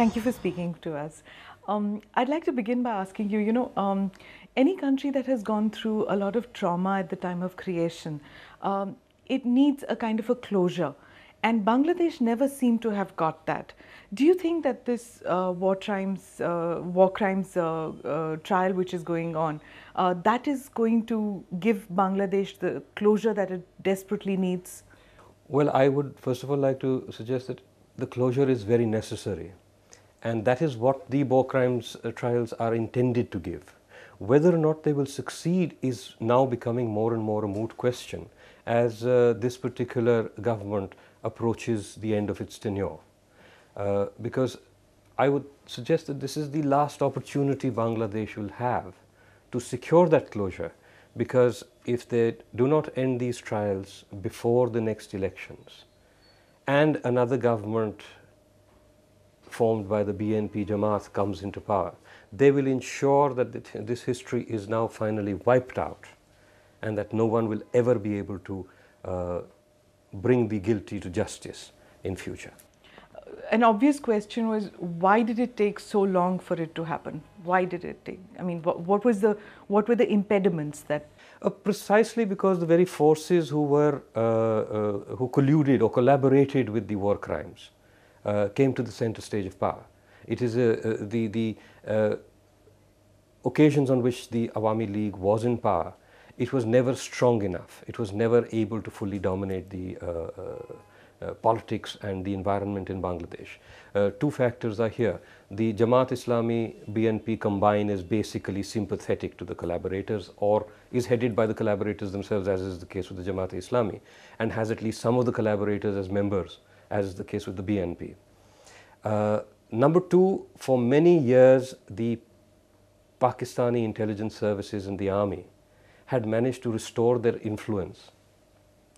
Thank you for speaking to us. I'd like to begin by asking you, any country that has gone through a lot of trauma at the time of creation, it needs a kind of a closure. And Bangladesh never seemed to have got that. Do you think that this war crimes trial which is going on, that is going to give Bangladesh the closure that it desperately needs? Well, I would first of all like to suggest that the closure is very necessary, and that is what the war crimes trials are intended to give. Whether or not they will succeed is now becoming more and more a moot question as this particular government approaches the end of its tenure. Because I would suggest that this is the last opportunity Bangladesh will have to secure that closure, because if they do not end these trials before the next elections and another government formed by the BNP Jamaat comes into power, they will ensure that this history is now finally wiped out and that no one will ever be able to bring the guilty to justice in future. An obvious question was, why did it take so long for it to happen? Why did it take? I mean, what were the impediments that? Precisely because the very forces who colluded or collaborated with the war crimes came to the center stage of power. It is the occasions on which the Awami League was in power, it was never strong enough. It was never able to fully dominate the politics and the environment in Bangladesh. Two factors are here. The Jamaat Islami BNP combine is basically sympathetic to the collaborators, or is headed by the collaborators themselves, as is the case with the Jamaat Islami, and has at least some of the collaborators as members, as is the case with the BNP. Number two, for many years the Pakistani intelligence services and the army had managed to restore their influence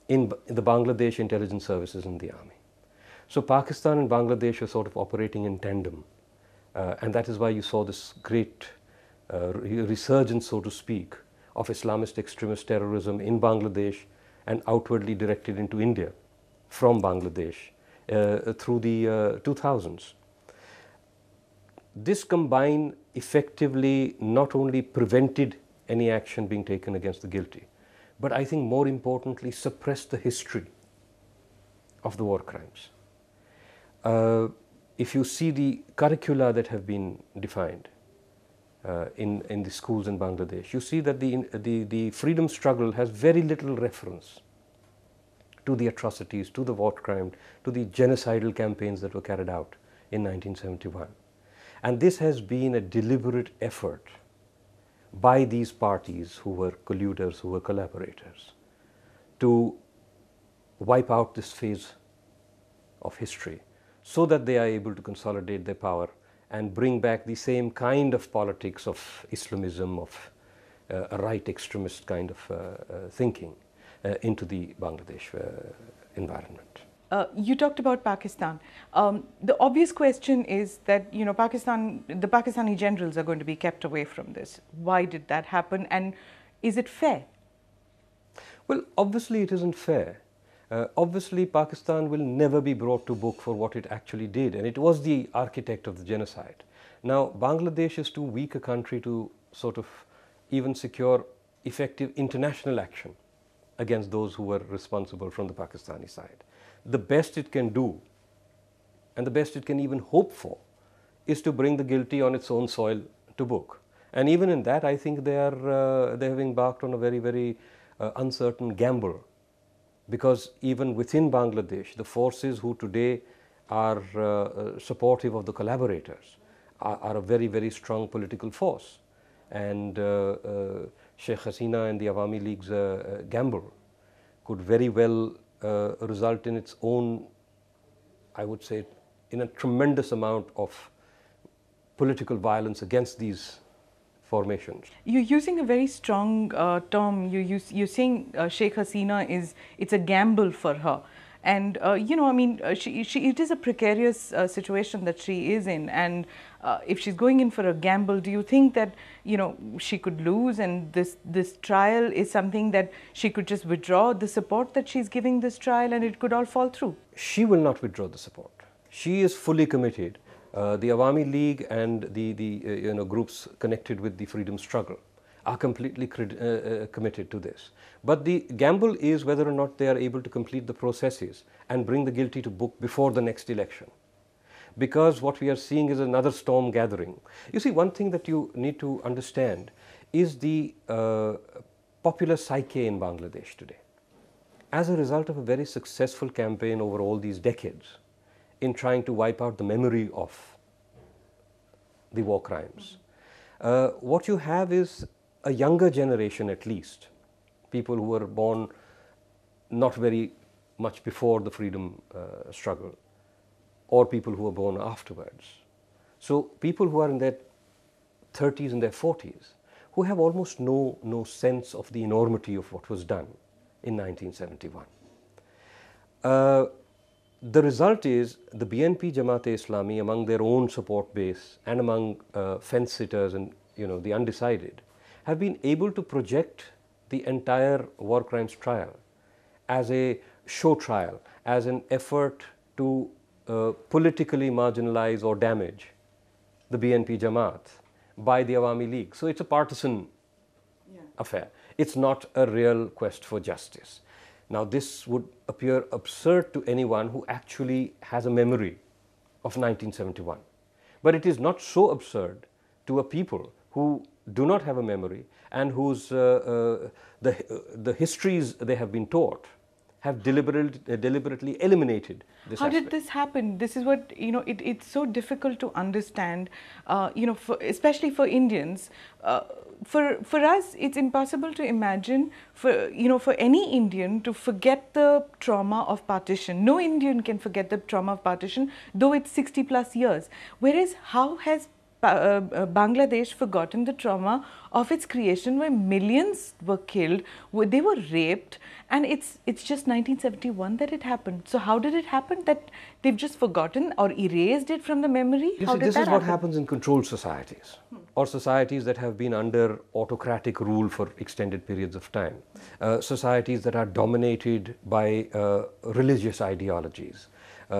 in the Bangladesh intelligence services and the army. So Pakistan and Bangladesh were sort of operating in tandem, and that is why you saw this great resurgence, so to speak, of Islamist extremist terrorism in Bangladesh and outwardly directed into India from Bangladesh through the 2000s. This combine effectively not only prevented any action being taken against the guilty, but I think more importantly suppressed the history of the war crimes. If you see the curricula that have been defined in the schools in Bangladesh, you see that the freedom struggle has very little reference to the atrocities, to the war crime, to the genocidal campaigns that were carried out in 1971. And this has been a deliberate effort by these parties who were colluders, who were collaborators, to wipe out this phase of history so that they are able to consolidate their power and bring back the same kind of politics of Islamism, of a right extremist kind of thinking into the Bangladesh environment. You talked about Pakistan. The obvious question is that the Pakistani generals are going to be kept away from this. Why did that happen, and is it fair? Well, obviously it isn't fair. Obviously Pakistan will never be brought to book for what it actually did, and it was the architect of the genocide. Now, Bangladesh is too weak a country to sort of even secure effective international action against those who were responsible from the Pakistani side. The best it can do, and the best it can even hope for, is to bring the guilty on its own soil to book. And even in that, I think they have embarked on a very, very uncertain gamble, because even within Bangladesh, the forces who today are supportive of the collaborators are a very, very strong political force. And Sheikh Hasina and the Awami League's gamble could very well result in its own, I would say, in a tremendous amount of political violence against these formations. You're using a very strong term. You're saying Sheikh Hasina it's a gamble for her. And it is a precarious situation that she is in, and if she's going in for a gamble, do you think that she could lose, and this trial is something that she could just withdraw the support that she's giving this trial, and it could all fall through? She will not withdraw the support. She is fully committed The Awami League and the groups connected with the freedom struggle are completely committed to this. But the gamble is whether or not they are able to complete the processes and bring the guilty to book before the next election. Because what we are seeing is another storm gathering. You see, one thing that you need to understand is the popular psyche in Bangladesh today. As a result of a very successful campaign over all these decades in trying to wipe out the memory of the war crimes, what you have is a younger generation, at least, people who were born not very much before the freedom struggle, or people who were born afterwards. So people who are in their 30s and their 40s, who have almost no sense of the enormity of what was done in 1971. The result is the BNP Jamaat-e-Islami, among their own support base and among fence-sitters and the undecided, have been able to project the entire war crimes trial as a show trial, as an effort to politically marginalize or damage the BNP Jamaat by the Awami League. So it's a partisan affair. It's not a real quest for justice. Now, this would appear absurd to anyone who actually has a memory of 1971. But it is not so absurd to a people who do not have a memory and whose the histories they have been taught have deliberately eliminated this How aspect. did this happen? This is what, it's so difficult to understand, especially for Indians. For us, it's impossible to imagine for any Indian to forget the trauma of partition. No Indian can forget the trauma of partition, though it's 60 plus years. Whereas, how has Bangladesh forgotten the trauma of its creation, where millions were killed, where they were raped, and it's just 1971 that it happened. So how did it happen that they've just forgotten or erased it from the memory? You see, this is what happens in controlled societies or societies that have been under autocratic rule for extended periods of time, societies that are dominated by religious ideologies,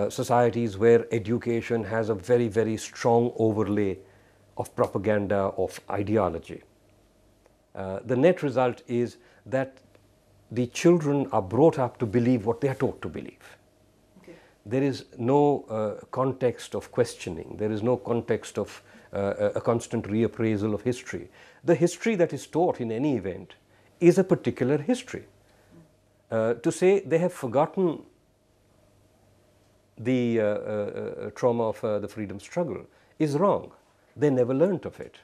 societies where education has a very, very strong overlay of propaganda, of ideology. The net result is that the children are brought up to believe what they are taught to believe. Okay. There is no context of questioning. There is no context of a constant reappraisal of history. The history that is taught in any event is a particular history. To say they have forgotten the trauma of the freedom struggle is wrong. They never learnt of it.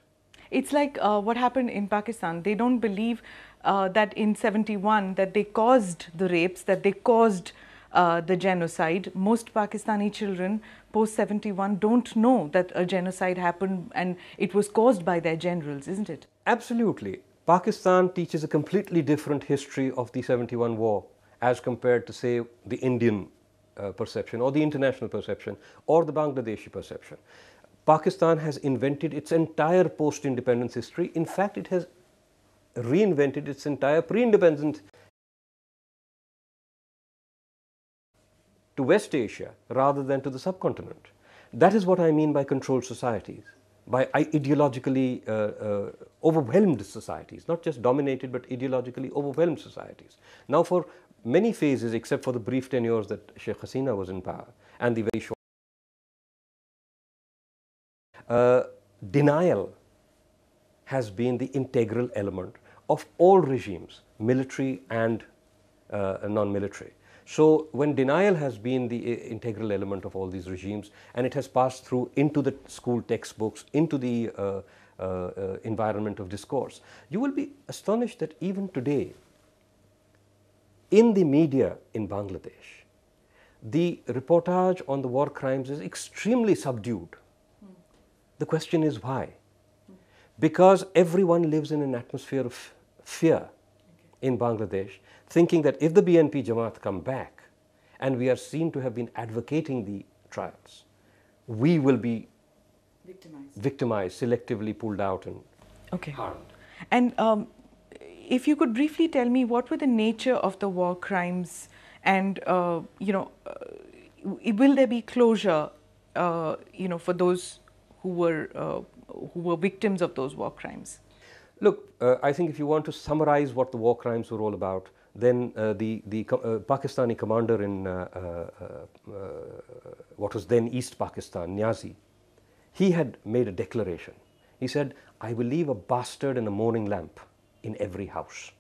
It's like what happened in Pakistan. They don't believe that in 71 that they caused the rapes, that they caused the genocide. Most Pakistani children post 71 don't know that a genocide happened and it was caused by their generals, isn't it? Absolutely. Pakistan teaches a completely different history of the 71 war as compared to, say, the Indian perception or the international perception or the Bangladeshi perception. Pakistan has invented its entire post-independence history. In fact, it has reinvented its entire pre-independence to West Asia rather than to the subcontinent. That is what I mean by controlled societies, by ideologically overwhelmed societies, not just dominated but ideologically overwhelmed societies. Now, for many phases, except for the brief tenures that Sheikh Hasina was in power and the very short denial has been the integral element of all regimes, military and non-military. So when denial has been the integral element of all these regimes and it has passed through into the school textbooks, into the environment of discourse, you will be astonished that even today in the media in Bangladesh, the reportage on the war crimes is extremely subdued. The question is why? Because everyone lives in an atmosphere of fear in Bangladesh, thinking that if the BNP Jamaat come back and we are seen to have been advocating the trials, we will be victimized, selectively pulled out and harmed. And if you could briefly tell me what were the nature of the war crimes and, will there be closure for those who were victims of those war crimes? Look, I think if you want to summarize what the war crimes were all about, then the Pakistani commander in what was then East Pakistan, Niazi, he had made a declaration. He said, "I will leave a bastard and a mourning lamp in every house."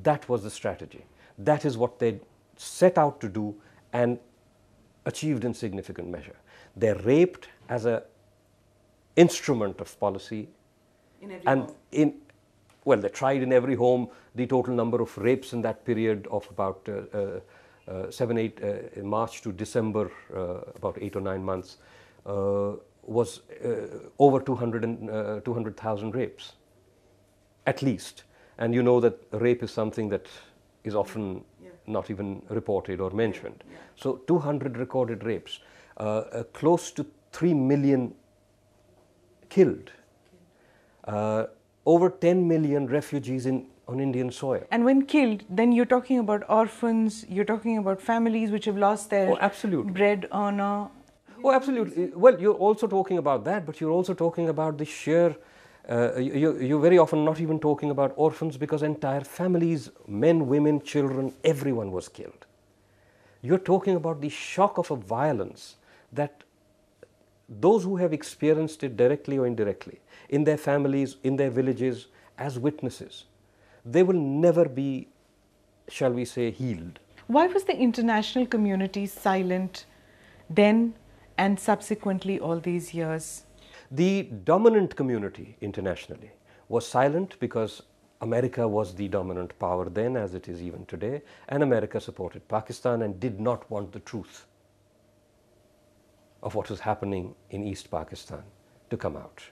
That was the strategy. That is what they set out to do and achieved in significant measure. They raped as an instrument of policy. In every And home. They tried in every home. The total number of rapes in that period of about 8 March to December, about 8 or 9 months, was over 200,000 rapes, at least. And you know that rape is something that is often not even reported or mentioned. Yeah. So 200 recorded rapes, close to 3 million killed. Over 10 million refugees on Indian soil. And when killed, then you're talking about orphans, you're talking about families which have lost their bread earner. Oh, absolutely. Well, you're also talking about that, but you're also talking about the sheer, you're very often not even talking about orphans, because entire families, men, women, children, everyone was killed. You're talking about the shock of a violence that those who have experienced it directly or indirectly, in their families, in their villages, as witnesses, they will never be, shall we say, healed. Why was the international community silent then and subsequently all these years? The dominant community internationally was silent because America was the dominant power then, as it is even today, and America supported Pakistan and did not want the truth of what was happening in East Pakistan to come out.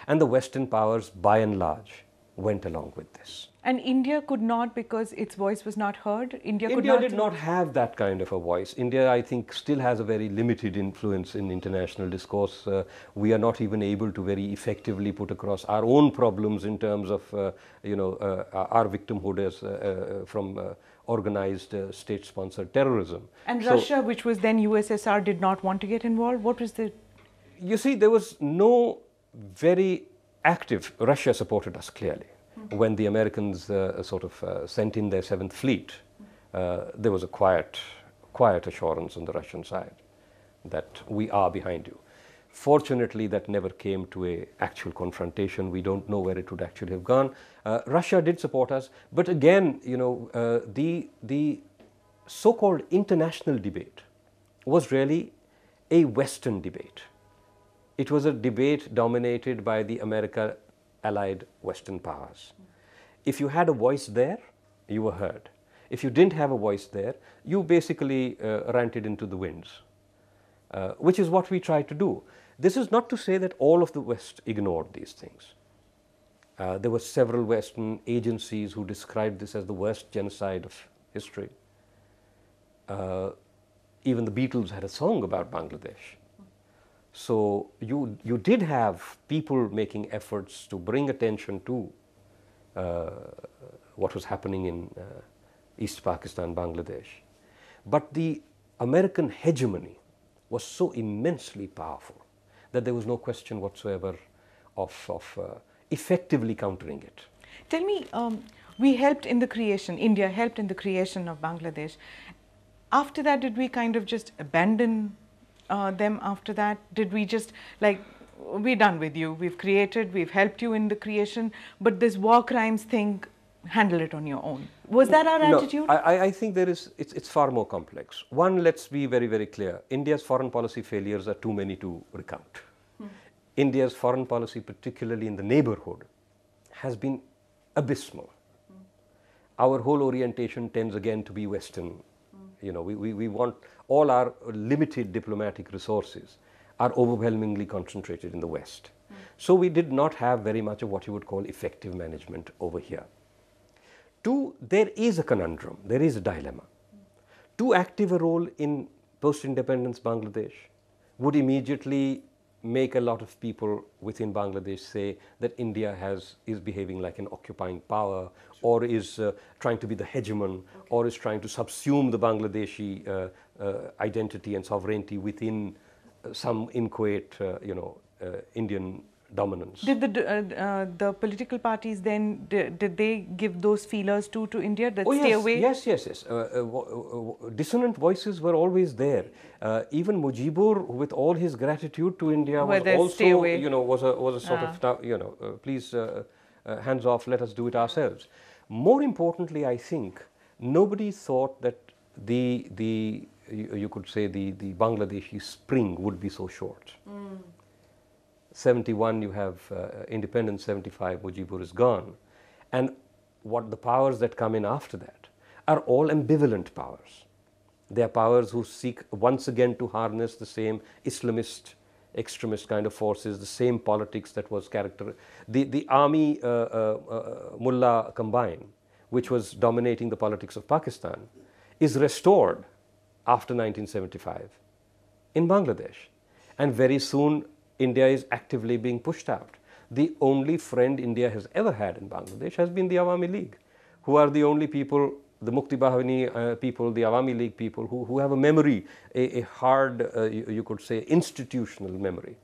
And the Western powers, by and large, went along with this. And India could not, because its voice was not heard? India did not have that kind of a voice. India, I think, still has a very limited influence in international discourse. We are not even able to very effectively put across our own problems in terms of, our victimhood as from organized state-sponsored terrorism. And Russia, which was then USSR, did not want to get involved? What was the... You see, there was no very active... Russia supported us clearly. When the Americans sent in their 7th Fleet, there was a quiet assurance on the Russian side that we are behind you. Fortunately, that never came to an actual confrontation. We don't know where it would actually have gone. Russia did support us, but again, the so-called international debate was really a Western debate. It was a debate dominated by the America-allied Western powers. If you had a voice there, you were heard. If you didn't have a voice there, you basically ranted into the winds, which is what we tried to do. This is not to say that all of the West ignored these things. There were several Western agencies who described this as the worst genocide of history. Even the Beatles had a song about Bangladesh. So you did have people making efforts to bring attention to what was happening in East Pakistan, Bangladesh. But the American hegemony was so immensely powerful that there was no question whatsoever of effectively countering it. Tell me, we helped in the creation, India helped in the creation of Bangladesh. After that, did we kind of just abandon them after that? Did we just we're done with you, we've created, we've helped you in the creation, but this war crimes thing, handle it on your own? Was that our attitude? I think it's far more complex. One, let's be very, very clear. India's foreign policy failures are too many to recount. India's foreign policy, particularly in the neighborhood, has been abysmal. Our whole orientation tends again to be Western. We want all our limited diplomatic resources are overwhelmingly concentrated in the West. So we did not have very much of what you would call effective management over here. Two, there is a conundrum, there is a dilemma. Too active a role in post-independence Bangladesh would immediately make a lot of people within Bangladesh say that India is behaving like an occupying power, or is trying to be the hegemon, or is trying to subsume the Bangladeshi identity and sovereignty within some inchoate, Indian dominance. Did the political parties then, did they give those feelers to India that Oh, stay yes, away? yes, yes, yes. Dissonant voices were always there. Even Mujibur, with all his gratitude to India, was Whether stay also, away. was a sort of, please, hands off, let us do it ourselves. More importantly, I think nobody thought that you could say the Bangladeshi spring would be so short. 71 you have independence, 75 Mujibur is gone, and what the powers that come in after that are all ambivalent powers. They are powers who seek once again to harness the same Islamist, extremist kind of forces, the same politics that was the army mullah combine, which was dominating the politics of Pakistan, is restored after 1975 in Bangladesh, and very soon India is actively being pushed out. The only friend India has ever had in Bangladesh has been the Awami League, who are the only people, the Mukti Bahawani people, the Awami League people, who have a memory, a hard, you could say, institutional memory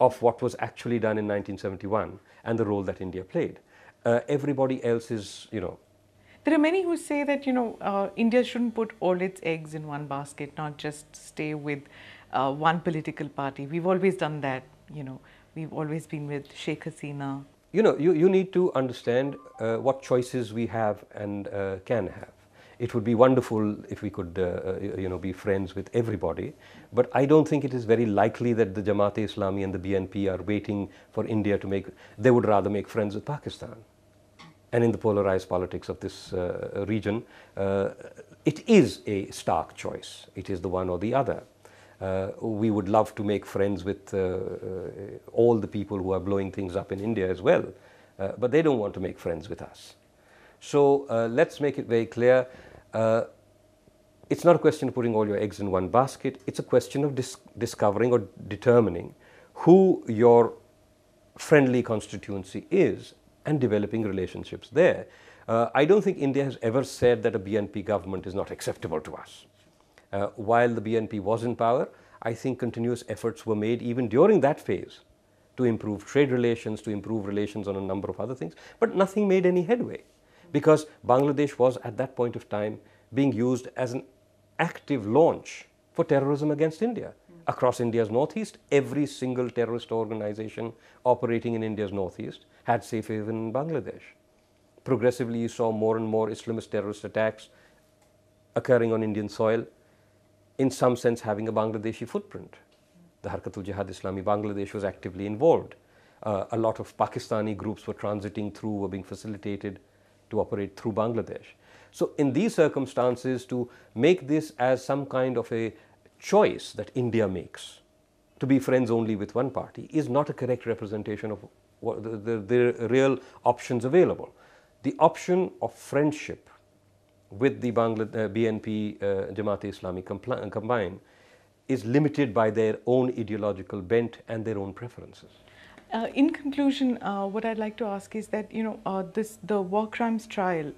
of what was actually done in 1971 and the role that India played. Everybody else is, There are many who say that, India shouldn't put all its eggs in one basket, not just stay with one political party. We've always done that, We've always been with Sheikh Hasina. You need to understand what choices we have and can have. It would be wonderful if we could, be friends with everybody, but I don't think it is very likely that the Jamaat-e-Islami and the BNP are waiting for India to make. They would rather make friends with Pakistan. And in the polarized politics of this region, it is a stark choice. It is the one or the other. We would love to make friends with all the people who are blowing things up in India as well, but they don't want to make friends with us. So let's make it very clear. It's not a question of putting all your eggs in one basket. It's a question of discovering or determining who your friendly constituency is and developing relationships there. I don't think India has ever said that a BNP government is not acceptable to us. While the BNP was in power, I think continuous efforts were made even during that phase to improve trade relations, to improve relations on a number of other things, but nothing made any headway because Bangladesh was at that point of time being used as an active launch for terrorism against India. Across India's northeast, every single terrorist organization operating in India's northeast had safe haven in Bangladesh. Progressively, you saw more and more Islamist terrorist attacks occurring on Indian soil, in some sense having a Bangladeshi footprint. The Harkatul Jihad Islami Bangladesh was actively involved. A lot of Pakistani groups were transiting through, were being facilitated to operate through Bangladesh. So in these circumstances, to make this as some kind of a choice that India makes to be friends only with one party is not a correct representation of what the real options available. The option of friendship with the BNP Jamaat-e-Islami combined is limited by their own ideological bent and their own preferences. In conclusion, what I'd like to ask is that the war crimes trial,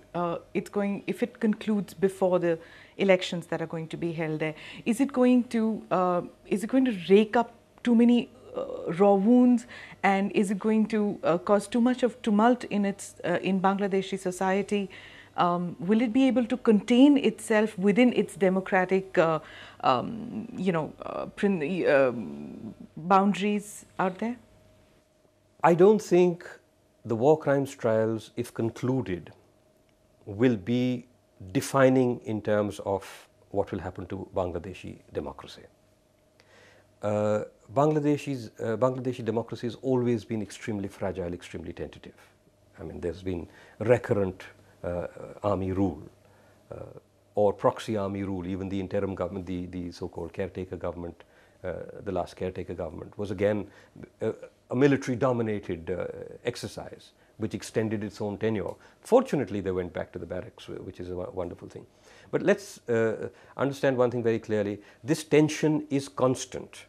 if it concludes before the elections that are going to be held there, is it going to rake up too many raw wounds, and is it going to cause too much of tumult in Bangladeshi society? Will it be able to contain itself within its democratic, boundaries out there? I don't think the war crimes trials, if concluded, will be defining in terms of what will happen to Bangladeshi democracy. Bangladeshi democracy has always been extremely fragile, extremely tentative. I mean, there's been recurrent army rule or proxy army rule. Even the interim government, the so-called caretaker government, the last caretaker government, was again a military-dominated exercise which extended its own tenure. Fortunately, they went back to the barracks, which is a wonderful thing. But let's understand one thing very clearly. This tension is constant.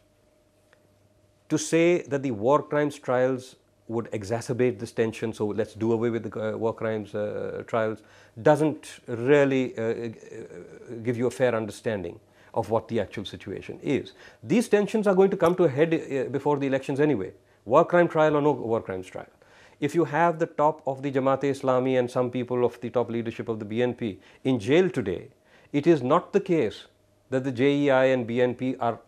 To say that the war crimes trials would exacerbate this tension, so let's do away with the war crimes trials, doesn't really give you a fair understanding of what the actual situation is. These tensions are going to come to a head before the elections anyway, war crime trial or no war crimes trial. If you have the top of the Jamaat-e-Islami and some people of the top leadership of the BNP in jail today, it is not the case that the JEI and BNP are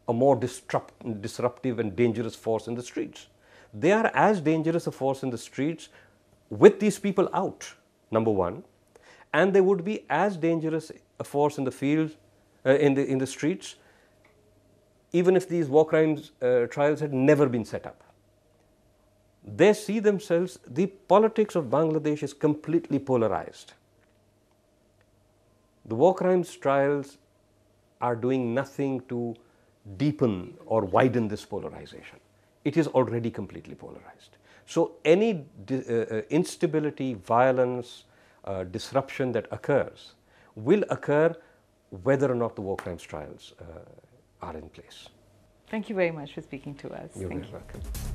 a more disruptive and dangerous force in the streets. They are as dangerous a force in the streets with these people out, number one, and they would be as dangerous a force in the field, in the streets, even if these war crimes trials had never been set up. They see themselves, the politics of Bangladesh is completely polarized. The war crimes trials are doing nothing to deepen or widen this polarization. It is already completely polarized. So any instability, violence, disruption that occurs will occur whether or not the war crimes trials are in place. Thank you very much for speaking to us. You're Thank very you. welcome.